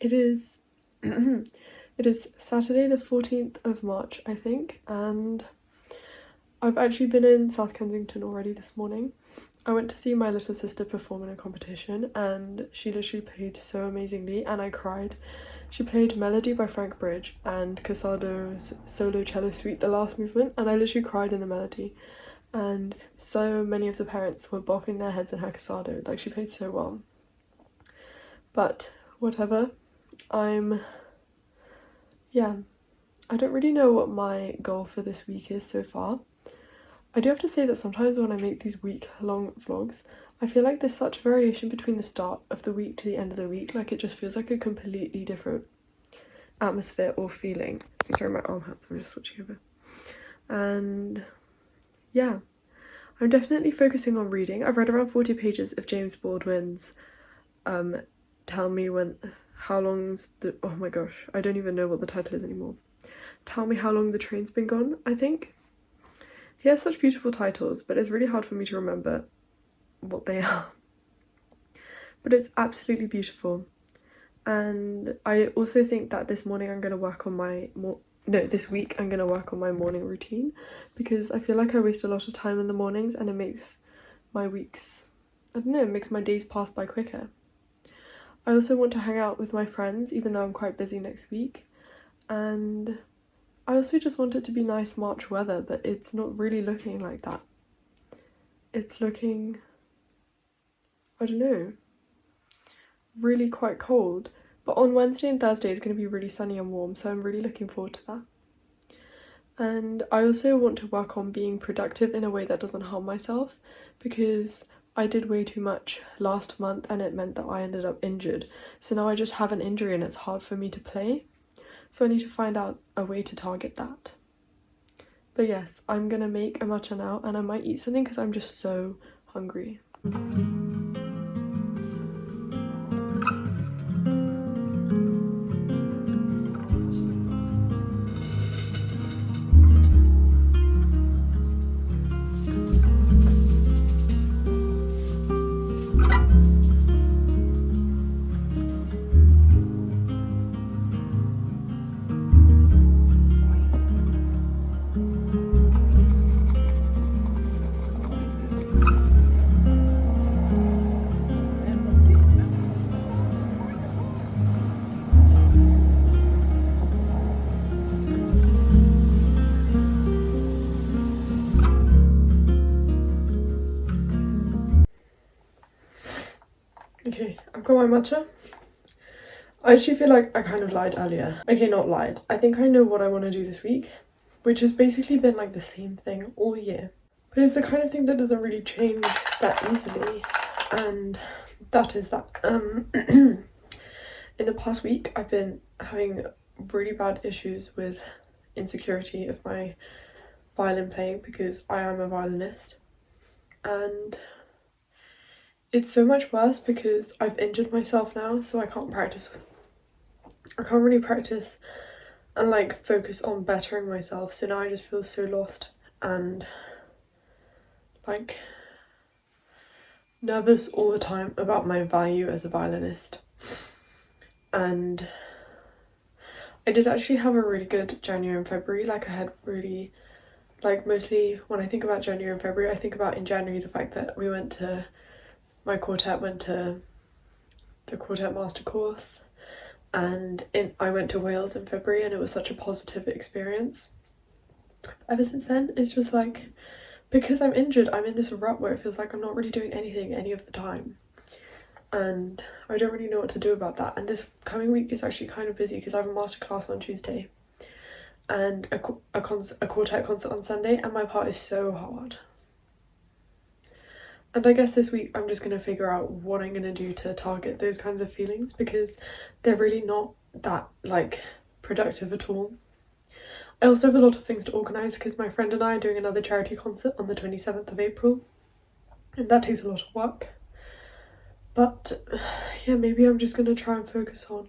It is it is Saturday the 14th of March, I think, and I've actually been in South Kensington already this morning. I went to see my little sister perform in a competition and she literally played so amazingly and I cried. She played Melody by Frank Bridge and Casado's solo cello suite, the last movement, and I literally cried in the melody. And so many of the parents were bopping their heads in her Casado, like she played so well. But whatever, I don't really know what my goal for this week is so far. I do have to say that sometimes when I make these week-long vlogs, I feel like there's such variation between the start of the week to the end of the week, like it just feels like a completely different atmosphere or feeling. I'm sorry, my arm hurts, I'm just switching over. And yeah, I'm definitely focusing on reading. I've read around 40 pages of James Baldwin's Tell Me When... How Long's the... Oh my gosh, I don't even know what the title is anymore. Tell Me How Long the Train's Been Gone, I think. He has such beautiful titles, but it's really hard for me to remember what they are. But it's absolutely beautiful. And I also think that this morning I'm going to work on this week I'm going to work on my morning routine, because I feel like I waste a lot of time in the mornings and it makes my weeks, I don't know, it makes my days pass by quicker. I also want to hang out with my friends, even though I'm quite busy next week. And I also just want it to be nice March weather, but it's not really looking like that. It's looking, I don't know, really quite cold. But on Wednesday and Thursday it's going to be really sunny and warm, so I'm really looking forward to that. And I also want to work on being productive in a way that doesn't harm myself, because I did way too much last month and it meant that I ended up injured. So now I just have an injury and it's hard for me to play. So I need to find out a way to target that. But yes, I'm gonna make a matcha now and I might eat something because I'm just so hungry. Okay, I've got my matcha. I actually feel like I kind of lied earlier. Okay, not lied. I think I know what I want to do this week, which has basically been like the same thing all year. But it's the kind of thing that doesn't really change that easily. And that is that in the past week I've been having really bad issues with insecurity of my violin playing, because I am a violinist. And it's so much worse because I've injured myself now, so I can't really practice and like focus on bettering myself. So now I just feel so lost and like nervous all the time about my value as a violinist. And I did actually have a really good January and February. Like I had really, like mostly when I think about January and February, I think about in January the fact that my quartet went to the quartet master course, and I went to Wales in February and it was such a positive experience. Ever since then, it's just like, because I'm injured, I'm in this rut where it feels like I'm not really doing anything any of the time. And I don't really know what to do about that. And this coming week is actually kind of busy because I have a masterclass on Tuesday and a quartet concert on Sunday, and my part is so hard. And I guess this week I'm just going to figure out what I'm going to do to target those kinds of feelings, because they're really not that like productive at all. I also have a lot of things to organise because my friend and I are doing another charity concert on the 27th of April, and that takes a lot of work. But yeah, maybe I'm just going to try and focus on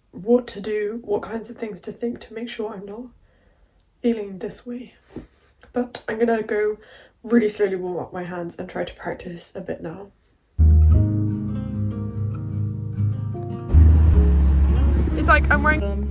what to do, what kinds of things to think to make sure I'm not feeling this way. But I'm gonna go really slowly warm up my hands and try to practice a bit now. like I'm wearing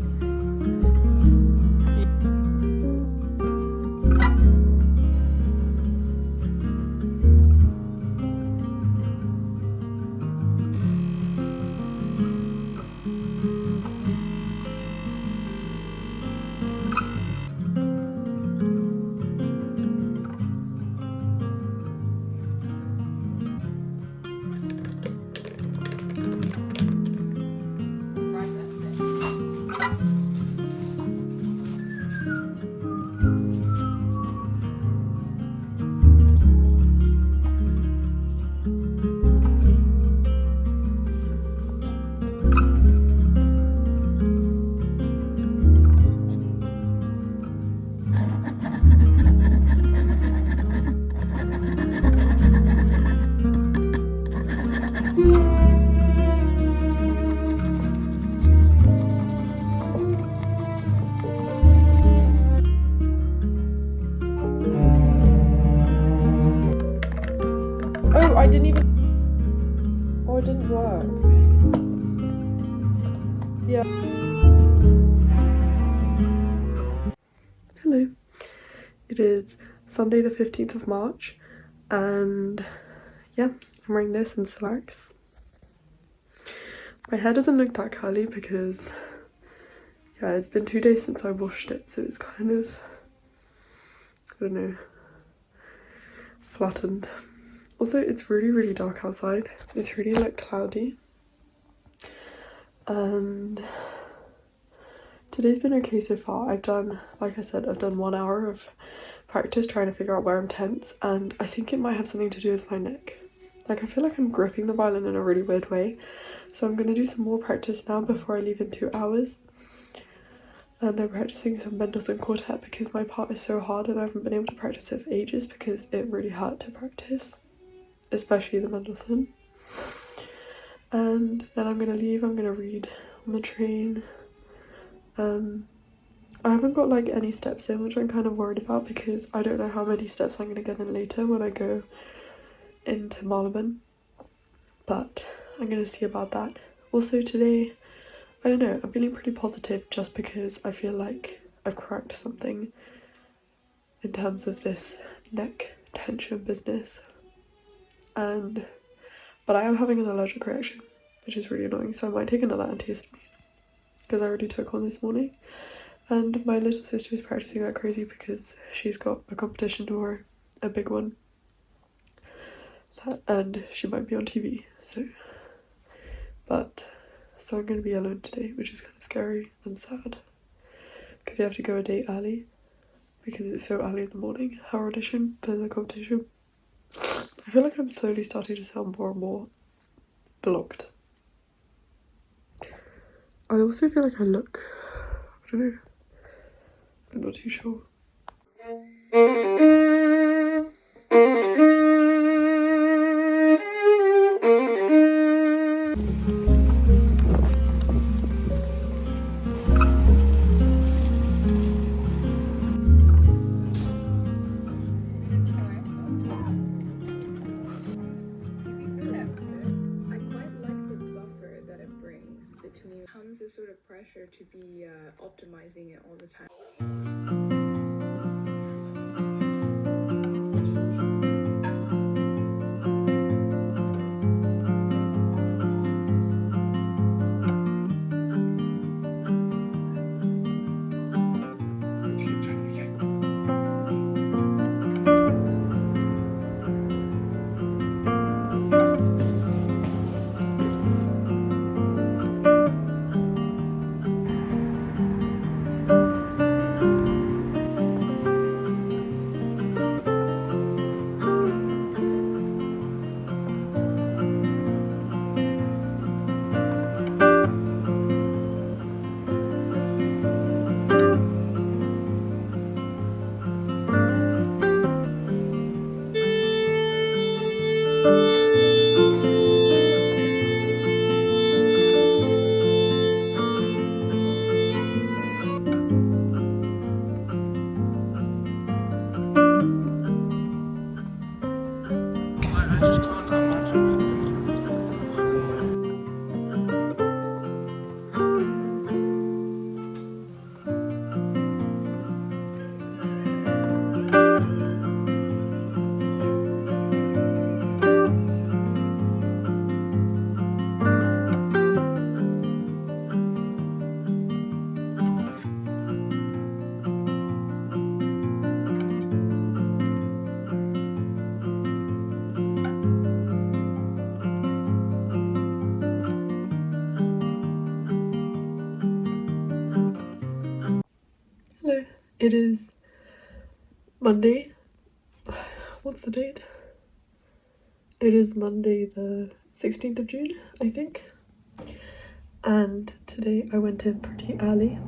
oh, I didn't even oh, it didn't work. Yeah. Hello. It is Sunday the 15th of March and yeah, I'm wearing this and slacks. My hair doesn't look that curly because yeah, it's been 2 days since I washed it, so it's kind of, I don't know, flattened. Also, it's really dark outside. It's really like cloudy. And today's been okay so far. I've done, like I said, I've done 1 hour of practice trying to figure out where I'm tense, and I think it might have something to do with my neck. Like, I feel like I'm gripping the violin in a really weird way. So I'm going to do some more practice now before I leave in 2 hours. And I'm practicing some Mendelssohn Quartet because my part is so hard and I haven't been able to practice it for ages because it really hurt to practice, especially the Mendelssohn. And then I'm going to leave, I'm going to read on the train. I haven't got like any steps in, which I'm kind of worried about because I don't know how many steps I'm going to get in later when I go into Marylebone. But I'm going to see about that. Also today, I don't know, I'm feeling pretty positive just because I feel like I've cracked something in terms of this neck tension business. But I am having an allergic reaction, which is really annoying, so I might take another antihistamine because I already took one this morning. And my little sister is practicing like crazy because she's got a competition tomorrow, a big one, and she might be on TV, so I'm going to be alone today, which is kind of scary and sad because you have to go a day early because it's so early in the morning, our audition for the competition. I feel like I'm slowly starting to sound more and more blocked. I also feel like I look, I don't know, I'm not too sure. Comes a sort of pressure to be optimizing it all the time. It is Monday. What's the date? It is Monday the 16th of June, I think. And today I went in pretty early.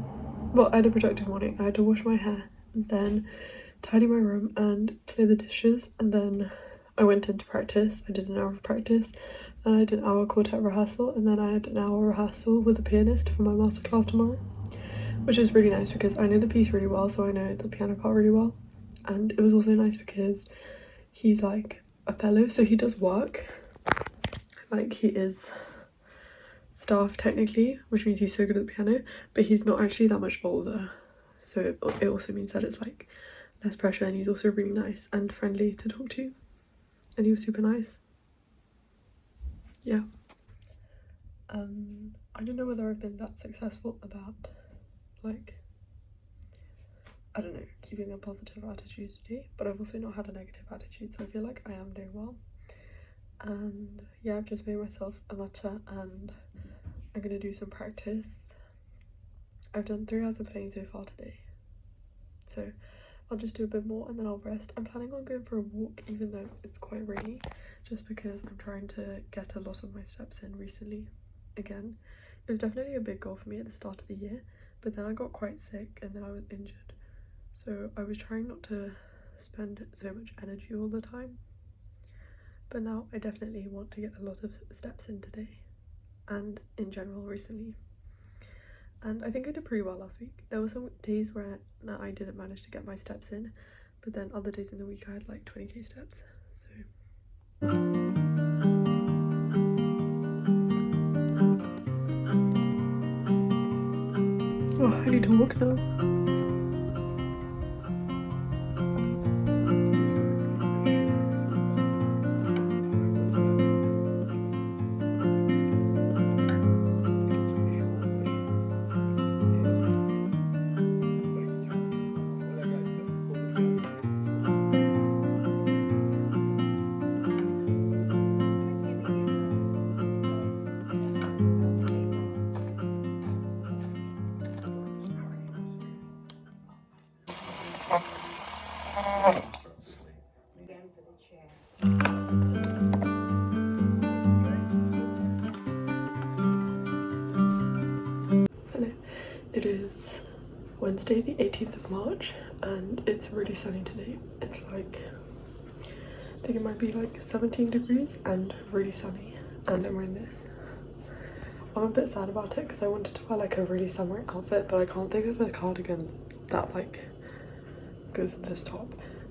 Well, I had a productive morning. I had to wash my hair and then tidy my room and clear the dishes, and then I went into practice. I did an hour of practice, then I did an hour quartet rehearsal, and then I had an hour rehearsal with a pianist for my masterclass tomorrow, which is really nice because I know the piece really well, so I know the piano part really well. And it was also nice because he's like a fellow, so he does work. Like, he is staff technically, which means he's so good at the piano, but he's not actually that much older, so it also means that it's like less pressure, and he's also really nice and friendly to talk to, and he was super nice. Yeah. I don't know whether I've been that successful about, like, I don't know, keeping a positive attitude today, but I've also not had a negative attitude, so I feel like I am doing well. And yeah, I've just made myself a matcha and I'm gonna do some practice. I've done 3 hours of playing so far today, so I'll just do a bit more and then I'll rest. I'm planning on going for a walk even though it's quite rainy, just because I'm trying to get a lot of my steps in recently again. It was definitely a big goal for me at the start of the year, but then I got quite sick and then I was injured, so I was trying not to spend so much energy all the time. But now I definitely want to get a lot of steps in today and in general recently. And I think I did pretty well last week. There were some days where I didn't manage to get my steps in, but then other days in the week I had like 20k steps, so. Oh, I need to walk now. Hello. It is Wednesday the 18th of March and it's really sunny today. It's like, I think it might be like 17 degrees and really sunny, and I'm wearing this. I'm a bit sad about it because I wanted to wear like a really summery outfit, but I can't think of a cardigan that like goes with this top.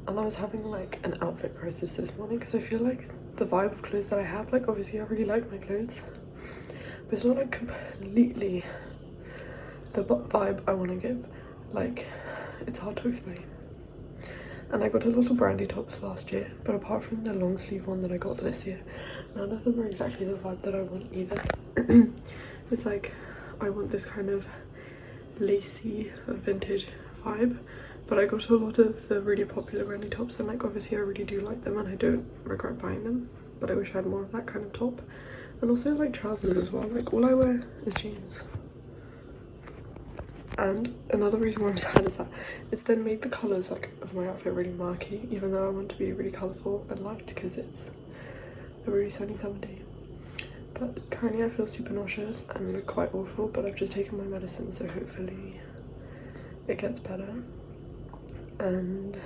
And I was having like an outfit crisis this morning because I feel like the vibe of clothes that I have, like obviously I really like my clothes, but it's not like completely the vibe I want to give. Like, it's hard to explain. And I got a lot of brandy tops last year, but apart from the long sleeve one that I got this year, none of them are exactly the vibe that I want either. It's like, I want this kind of lacy vintage vibe, but I got a lot of the really popular brandy tops, and like obviously I really do like them and I don't regret buying them, but I wish I had more of that kind of top. And also like trousers as well, like all I wear is jeans. And another reason why I'm sad is that it's then made the colours like of my outfit really murky, even though I want to be really colourful and light because it's a really sunny summer day. But currently I feel super nauseous and quite awful, but I've just taken my medicine, so hopefully it gets better. And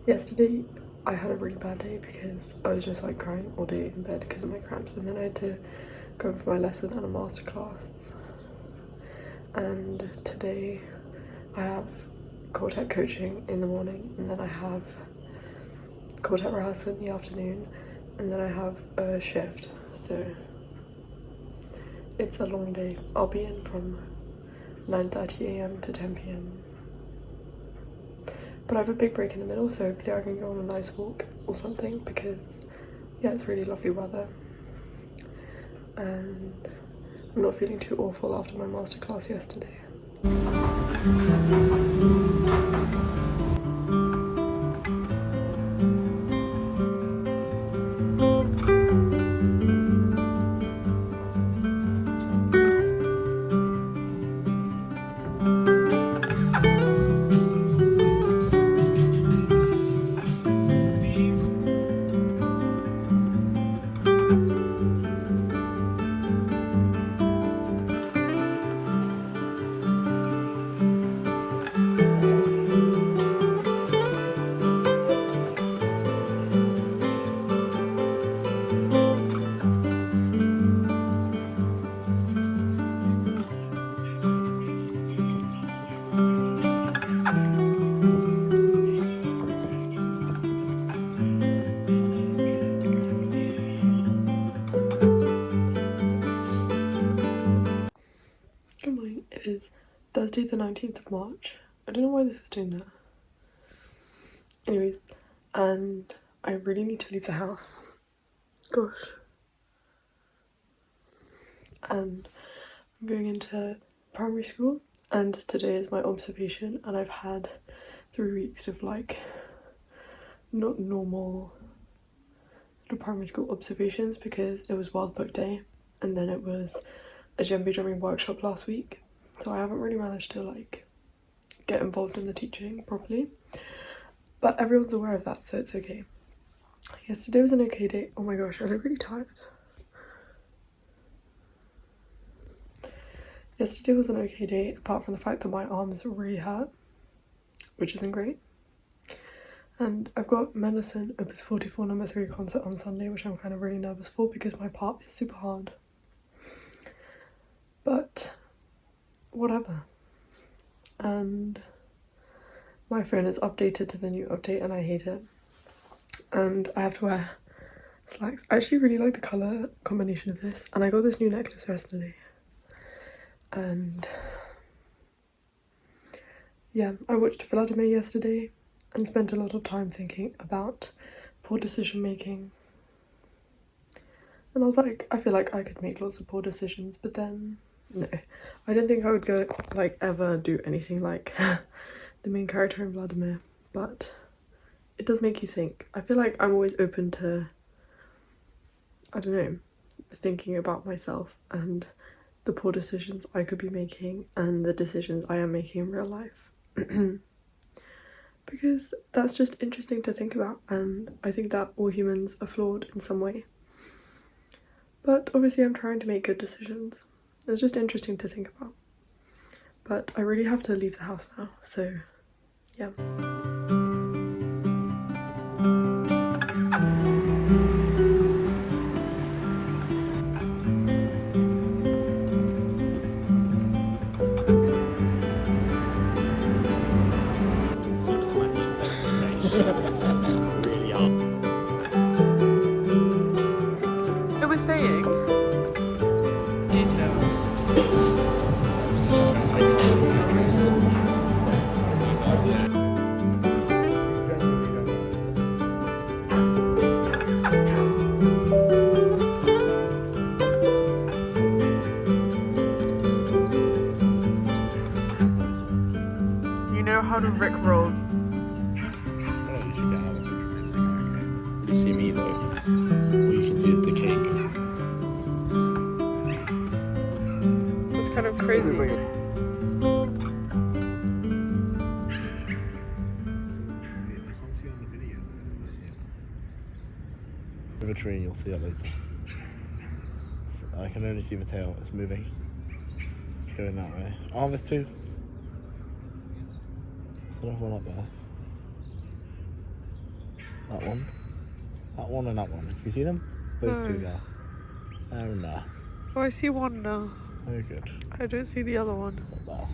yesterday I had a really bad day because I was just like crying all day in bed because of my cramps, and then I had to go for my lesson and a masterclass. And today I have quartet coaching in the morning, and then I have quartet rehearsal in the afternoon, and then I have a shift, so it's a long day. I'll be in from 9:30 a.m. to 10 p.m. But I have a big break in the middle, so hopefully I can go on a nice walk or something because yeah, it's really lovely weather. And I'm not feeling too awful after my masterclass yesterday. Thursday the 19th of March. I don't know why this is doing that. Anyways, and I really need to leave the house. Gosh. And I'm going into primary school, and today is my observation, and I've had 3 weeks of like not normal primary school observations because it was Wild Book Day and then it was a djembe drumming workshop last week, so I haven't really managed to like get involved in the teaching properly, but everyone's aware of that, so it's okay. Yesterday was an okay day. Oh my gosh, I look really tired. Yesterday was an okay day, apart from the fact that my arms really hurt, which isn't great. And I've got Medicine Opus 44 No. 3 concert on Sunday, which I'm kind of really nervous for because my part is super hard. But whatever. And my phone is updated to the new update and I hate it. And I have to wear slacks. I actually really like the colour combination of this, and I got this new necklace yesterday. And yeah, I watched Vladimir yesterday and spent a lot of time thinking about poor decision making. And I was like, I feel like I could make lots of poor decisions, but then no. I don't think I would go like ever do anything like the main character in Vladimir, but it does make you think. I feel like I'm always open to, I don't know, thinking about myself and the poor decisions I could be making and the decisions I am making in real life. Because that's just interesting to think about, and I think that all humans are flawed in some way. But obviously I'm trying to make good decisions. It's just interesting to think about. But I really have to leave the house now, so yeah. Really are. It was saying details. You know how to rickroll. You see me though. Or you can do the cake. That's kind of crazy. I can't see on the video though. With a tree, you'll see it later. I can only see the tail. It's moving. It's going that way. Oh, there's two. There's another one up there. That one. That one and that one. Can you see them? Those two there. There and there. Oh, I see one now. Very good. I don't see the other one. Up there.